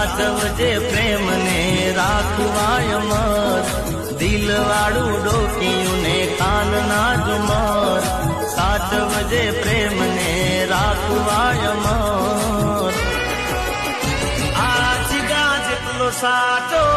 સાચવજે પ્રેમને રાખવાય અમર, દિલવાળું ડોકિયું ને કાન ના ઝુમર, સાચવજે પ્રેમને રાખવાય અમર. આ જીગા જેટલો સાચો